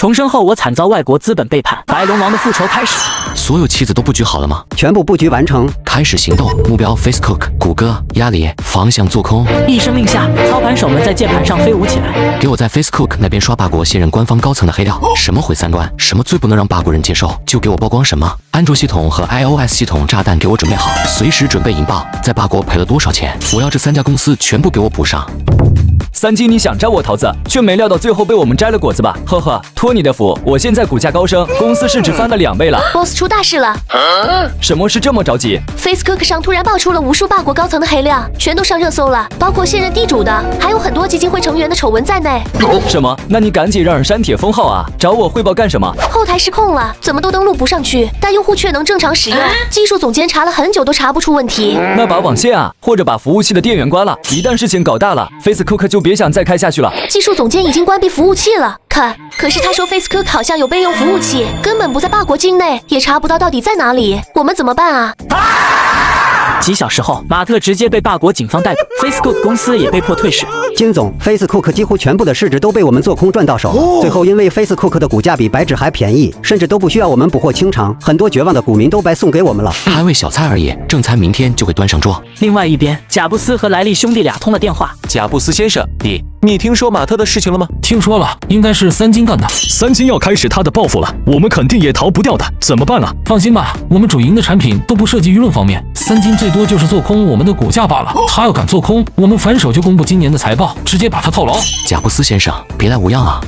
重生后我惨遭外国资本背叛，白龙王的复仇开始。所有棋子都布局好了吗？全部布局完成，开始行动。目标 FaceCook， 谷歌，鸭梨，方向做空。一声令下，操盘手们在键盘上飞舞起来。给我在 FaceCook 那边刷霸国卸任官方高层的黑料，什么毁三观，什么最不能让霸国人接受，就给我曝光什么。安卓系统和 iOS 系统炸弹给我准备好，随时准备引爆。在霸国赔了多少钱，我要这3家公司全部给我补上。三金，你想摘我桃子，却没料到最后被我们摘了果子吧？呵呵，托你的福，我现在股价高升，公司市值翻了2倍了。Boss 出大事了！什么事这么着急 ？FaceCook 上突然爆出了无数霸国高层的黑料，全都上热搜了，包括现任地主的，还有很多基金会成员的丑闻在内。什么？那你赶紧让人删帖封号啊！找我汇报干什么？后台失控了，怎么都登录不上去，但用户却能正常使用。技术总监查了很久都查不出问题。那把网线啊，或者把服务器的电源关了。一旦事情搞大了 ，FaceCook 就别想再开下去了。技术总监已经关闭服务器了，可是他说 FaceCook 好像有备用服务器，根本不在霸国境内，也查不到底在哪里，我们怎么办啊？几小时后，马特直接被霸国警方逮捕 ，FaceCook 公司也被迫退市。金总 ，FaceCook 几乎全部的市值都被我们做空赚到手，最后因为 FaceCook 的股价比白纸还便宜，甚至都不需要我们捕获清偿，很多绝望的股民都白送给我们了。还为小菜而已，正餐明天就会端上桌。另外一边，贾布斯和莱利兄弟俩通了电话。贾布斯先生，你听说马特的事情了吗？听说了，应该是三金干的。三金要开始他的报复了，我们肯定也逃不掉的，怎么办啊？放心吧，我们主营的产品都不涉及舆论方面，三金最多就是做空我们的股价罢了。他要敢做空，我们反手就公布今年的财报，直接把他套牢。贾布斯先生，别来无恙啊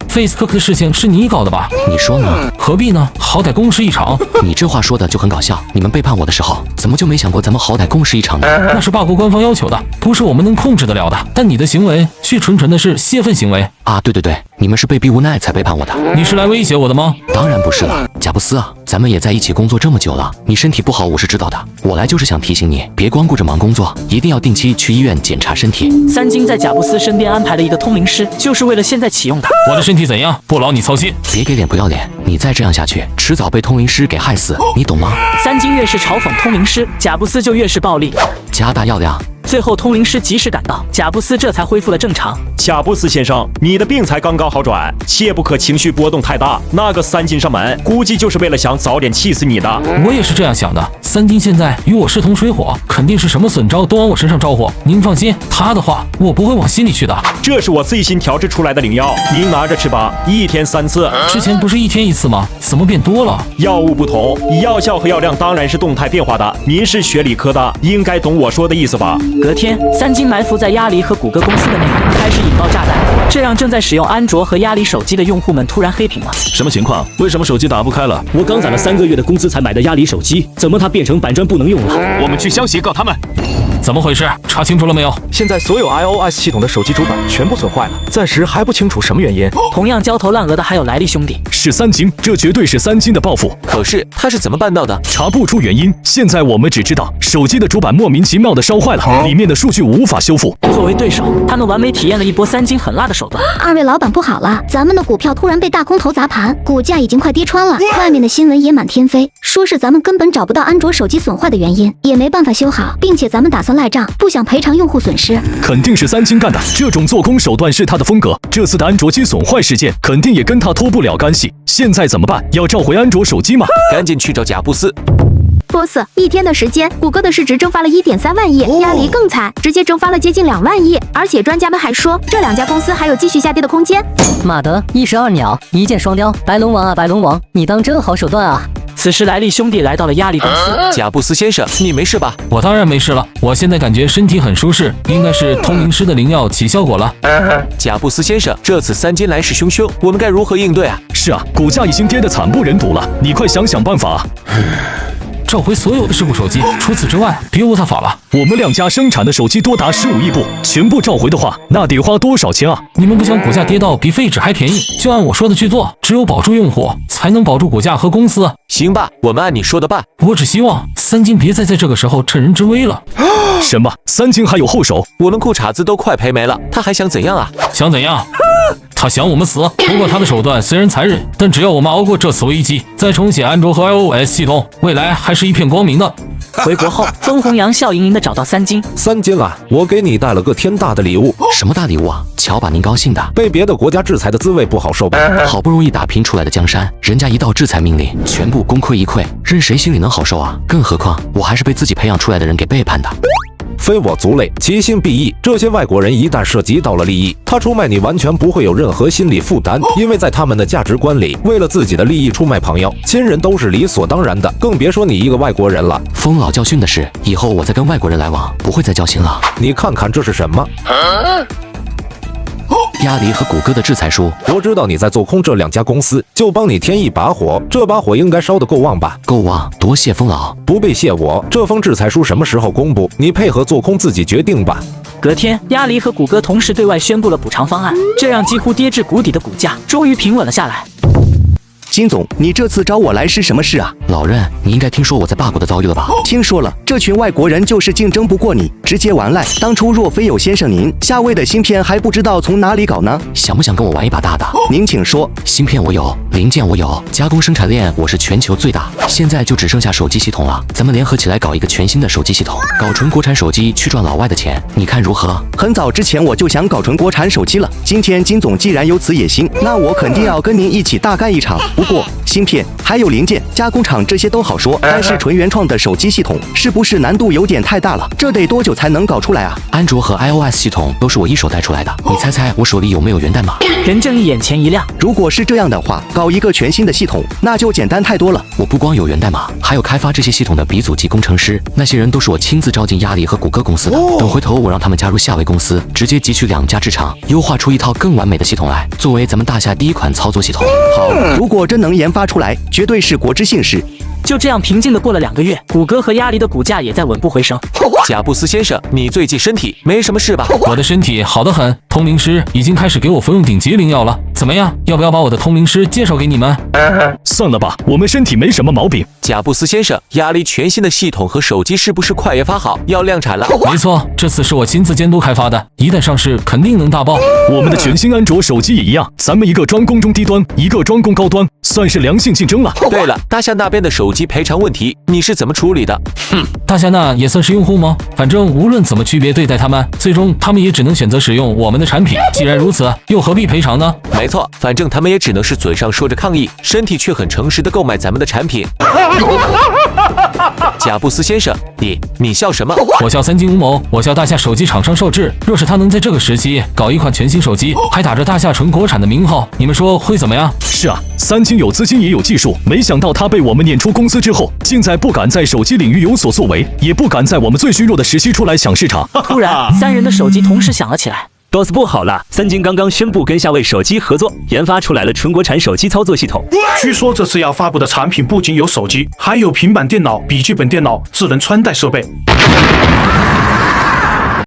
！FaceCook 的事情是你搞的吧？你说呢？何必呢？好歹公事一场。你这话说的就很搞笑。你们背叛我的时候，怎么就没想过咱们好歹公事一场呢？那是霸国官方要求的，不是我们能控制得了的。但你的行为却纯纯的是泄愤行为啊！对，你们是被逼无奈才背叛我的。你是来威胁我的吗？当然不是了，贾布斯啊，咱们也在一起工作这么久了，你身体不好我是知道的。我来就是想提醒你，别光顾着忙工作，一定要定期去医院检查身体。三金在贾布斯身边安排了一个通灵师，就是为了现在启用他。我的身体怎样，不劳你操心。别给脸不要脸，你再这样下去，迟早被通灵师给害死，你懂吗？三金越是嘲讽通灵师，贾布斯就越是暴力，加大药量。最后通灵师及时赶到，贾布斯这才恢复了正常。贾布斯先生，你的病才刚刚好转，切不可情绪波动太大。那个三金上门，估计就是为了想早点气死你的。我也是这样想的。三金现在与我势同水火，肯定是什么损招都往我身上招呼。您放心，他的话我不会往心里去的。这是我最新调制出来的灵药，您拿着吃吧，1天3次。之前不是1天1次吗？怎么变多了？药物不同，药效和药量当然是动态变化的。您是学理科的，应该懂我说的意思吧？隔天，三金埋伏在鸭梨和谷歌公司的内部，开始引爆炸弹，这让正在使用安卓和鸭梨手机的用户们突然黑屏了。什么情况？为什么手机打不开了？我刚攒了3个月的工资才买的鸭梨手机，怎么它变成板砖不能用了？我们去消协告他们。怎么回事？查清楚了没有？现在所有 iOS 系统的手机主板全部损坏了，暂时还不清楚什么原因。同样焦头烂额的还有莱利兄弟。是三金，这绝对是三金的报复。可是他是怎么办到的？查不出原因。现在我们只知道手机的主板莫名其妙的烧坏了，里面的数据无法修复。作为对手，他们完美体验了一波三金狠辣的手段。二位老板不好了，咱们的股票突然被大空头砸盘，股价已经快跌穿了。外面的新闻也满天飞，说是咱们根本找不到安卓手机损坏的原因，也没办法修好，并且咱们打算赖账，不想赔偿用户损失。肯定是三金干的，这种做空手段是他的风格。这次的安卓机损坏事件肯定也跟他脱不了干系。现在怎么办？要召回安卓手机吗？赶紧去找贾布斯。boss， 1天的时间，谷歌的市值蒸发了1.3万亿，鸭梨更惨，直接蒸发了接近2万亿。而且专家们还说，这2家公司还有继续下跌的空间。妈的，一石二鸟，一箭双雕，白龙王啊白龙王，你当真好手段啊！此时莱利兄弟来到了鸭梨公司。贾布斯先生，你没事吧？我当然没事了，我现在感觉身体很舒适，应该是通灵师的灵药起效果了。贾布斯先生，这次三金来势汹汹，我们该如何应对啊？是啊，股价已经跌得惨不忍睹了，你快想想办法啊！召回所有的事故手机，除此之外别无他法了。我们2家生产的手机多达15亿部，全部召回的话，那得花多少钱啊？你们不想股价跌到比废纸还便宜，就按我说的去做。只有保住用户，才能保住股价和公司。行吧，我们按你说的办。我只希望三金别再在这个时候趁人之危了。什么？三金还有后手？我们裤衩子都快赔没了，他还想怎样啊？想怎样？他想我们死。不过他的手段虽然残忍，但只要我们熬过这次危机，再重写安卓和 iOS 系统，未来还是一片光明的。回国后，风红阳笑盈盈地找到三金。三金啊，我给你带了个天大的礼物。什么大礼物啊？瞧把您高兴的，被别的国家制裁的滋味不好受吧？好不容易打拼出来的江山，人家一道制裁命令，全部功亏一篑，任谁心里能好受啊？更何况我还是被自己培养出来的人给背叛的。非我族类，其心必异。这些外国人一旦涉及到了利益，他出卖你完全不会有任何心理负担，因为在他们的价值观里，为了自己的利益出卖朋友、亲人都是理所当然的，更别说你一个外国人了。风老教训的是，以后我再跟外国人来往，不会再交心了。你看看这是什么？鸭梨和谷歌的制裁书。我知道你在做空这2家公司，就帮你添一把火，这把火应该烧得够旺吧？够旺，多谢风老。不必谢我，这封制裁书什么时候公布？你配合做空自己决定吧。隔天，鸭梨和谷歌同时对外宣布了补偿方案，这让几乎跌至谷底的股价终于平稳了下来。金总，你这次找我来是什么事啊？老任，你应该听说我在罢国的遭遇了吧？听说了，这群外国人就是竞争不过你，直接完赖。当初若非有先生您，夏威的芯片还不知道从哪里搞呢。想不想跟我玩一把大的？您请说。芯片我有，零件我有，加工生产链我是全球最大。现在就只剩下手机系统了，咱们联合起来搞一个全新的手机系统，搞纯国产手机去赚老外的钱，你看如何？很早之前我就想搞纯国产手机了，今天金总既然有此野心，那我肯定要跟您一起大干一场。不过芯片还有零件、加工厂这些都好说，但是纯原创的手机系统是不是难度有点太大了？这得多久才能搞出来啊？安卓和 iOS 系统都是我一手带出来的，你猜猜我手里有没有源代码？任正义眼前一亮，如果是这样的话，搞一个全新的系统那就简单太多了。我不光有源代码，还有开发这些系统的鼻祖级工程师，那些人都是我亲自招进鸭梨和谷歌公司的。等回头我让他们加入夏威公司，直接集取2家制厂，优化出一套更完美的系统来，作为咱们大夏第一款操作系统。好，如果真能研发出来，绝对是国之幸事。就这样平静的过了2个月，谷歌和鸭梨的股价也在稳步回升。贾布斯先生，你最近身体没什么事吧？我的身体好得很，通灵师已经开始给我服用顶级灵药了。怎么样，要不要把我的通灵师介绍给你们？算了吧，我们身体没什么毛病。贾布斯先生，鸭梨全新的系统和手机是不是快研发好，要量产了？没错，这次是我亲自监督开发的，一旦上市肯定能大爆。我们的全新安卓手机也一样，咱们一个专攻中低端，一个专攻高端，算是良性竞争了。对了，大夏那边的手机赔偿问题你是怎么处理的？大夏那也算是用户吗？反正无论怎么区别对待他们，最终他们也只能选择使用我们的产品。既然如此，又何必赔偿呢？没错，反正他们也只能是嘴上说着抗议，身体却很诚实的购买咱们的产品。贾布斯先生，你笑什么？我笑三金吴某，我笑大夏手机厂商受制。若是他能在这个时期搞一款全新手机，还打着大夏纯国产的名号，你们说会怎么样？是啊，三金有资金也有技术，没想到他被我们撵出公司之后，竟在不敢在手机领域有所作为，也不敢在我们最虚弱的时期出来抢市场。突然，3人的手机同时响了起来。boss 不好了，三金刚刚宣布跟夏威手机合作，研发出来了纯国产手机操作系统。据说这次要发布的产品不仅有手机，还有平板电脑、笔记本电脑、智能穿戴设备。